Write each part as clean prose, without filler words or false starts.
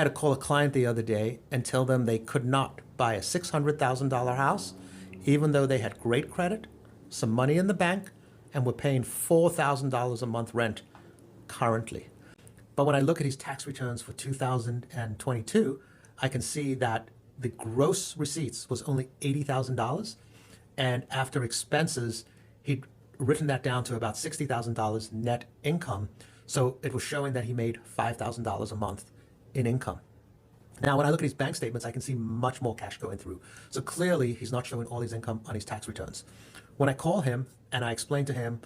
had to call a client the other day and tell them they could not buy a $600,000 house, even though they had great credit, some money in the bank, and were paying $4,000 a month rent currently. But when I look at his tax returns for 2022, I can see that the gross receipts was only $80,000. And after expenses, he'd written that down to about $60,000 net income. So it was showing that he made $5,000 a month in income. Now, when I look at his bank statements, I can see much more cash going through. So clearly, he's not showing all his income on his tax returns. When I call him and I explain to him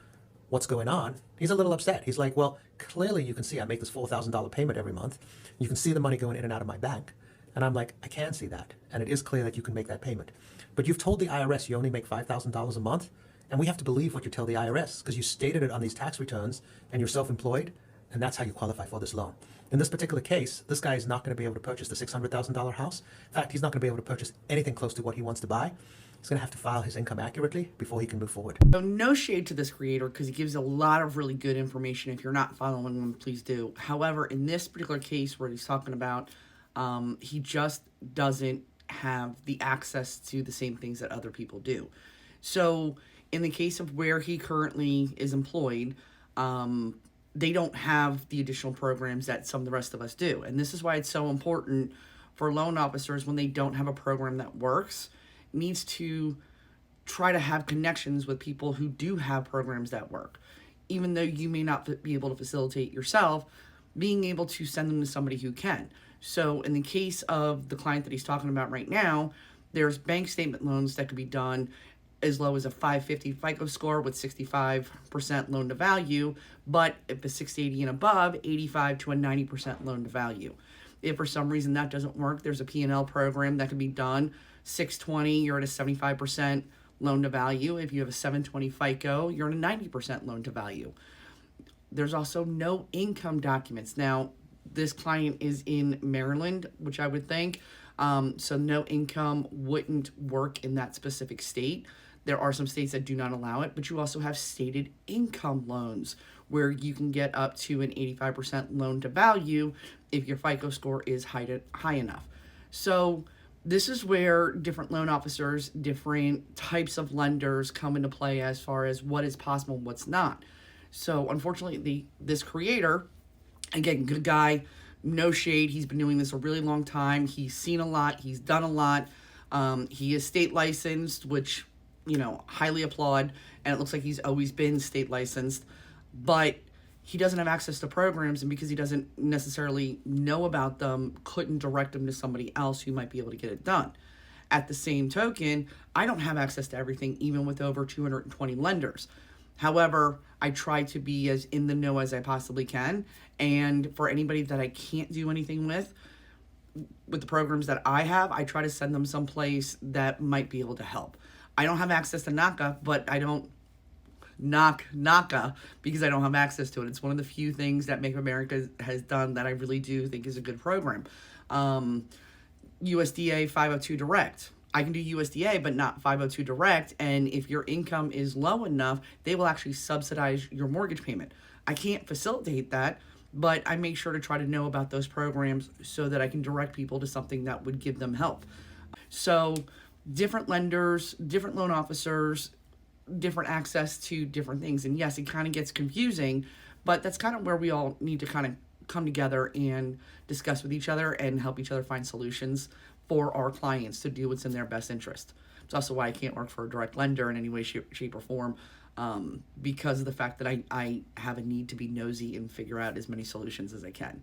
what's going on, he's a little upset. He's like, well, clearly you can see I make this $4,000 payment every month. You can see the money going in and out of my bank. And I'm like, I can see that. And it is clear that you can make that payment. But you've told the IRS you only make $5,000 a month. And we have to believe what you tell the IRS because you stated it on these tax returns and you're self-employed. And that's how you qualify for this loan. In this particular case, this guy is not going to be able to purchase the $600,000 house. In fact, he's not going to be able to purchase anything close to what he wants to buy. He's going to have to file his income accurately before he can move forward. So no shade to this creator because he gives a lot of really good information. If you're not following him, please do. However, in this particular case where he's talking about, he just doesn't have the access to the same things that other people do. So in the case of where he currently is employed, they don't have the additional programs that some of the rest of us do. And this is why it's so important for loan officers when they don't have a program that works, needs to try to have connections with people who do have programs that work. Even though you may not be able to facilitate yourself, being able to send them to somebody who can. So in the case of the client that he's talking about right now, there's bank statement loans that could be done as low as a 550 FICO score with 65% loan to value, but if it's 680 and above, 85 to a 90% loan to value. If for some reason that doesn't work, there's a P&L program that can be done. 620, you're at a 75% loan to value. If you have a 720 FICO, you're at a 90% loan to value. There's also no income documents. Now, this client is in Maryland, which I would think, so no income wouldn't work in that specific state. There are some states that do not allow it, but you also have stated income loans where you can get up to an 85% loan to value if your FICO score is high enough. So this is where different loan officers, different types of lenders come into play as far as what is possible and what's not. So unfortunately, this creator, again, good guy, no shade. He's been doing this a really long time. He's seen a lot. He's done a lot. He is state licensed, which, you know, highly applaud. And it looks like he's always been state licensed. But he doesn't have access to programs. And because he doesn't necessarily know about them, couldn't direct him to somebody else who might be able to get it done. At the same token, I don't have access to everything, even with over 220 lenders. However, I try to be as in the know as I possibly can. And for anybody that I can't do anything with the programs that I have, I try to send them someplace that might be able to help. I don't have access to NACA, but I don't knock NACA because I don't have access to it. It's one of the few things that Make America has done that I really do think is a good program. USDA 502 Direct. I can do USDA, but not 502 Direct. And if your income is low enough, they will actually subsidize your mortgage payment. I can't facilitate that, but I make sure to try to know about those programs so that I can direct people to something that would give them help. So different lenders, different loan officers, different access to different things. And yes, it kind of gets confusing, but that's kind of where we all need to kind of come together and discuss with each other and help each other find solutions for our clients to do what's in their best interest. It's also why I can't work for a direct lender in any way, shape or form, because of the fact that I have a need to be nosy and figure out as many solutions as I can.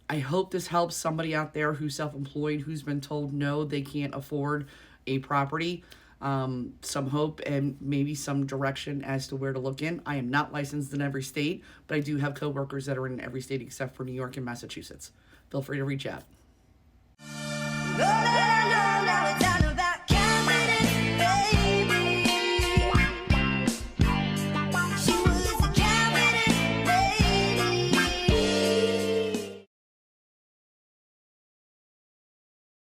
I hope this helps somebody out there who's self-employed, who's been told no, they can't afford a property. Some hope and maybe some direction as to where to look in. I am not licensed in every state, but I do have coworkers that are in every state except for New York and Massachusetts. Feel free to reach out.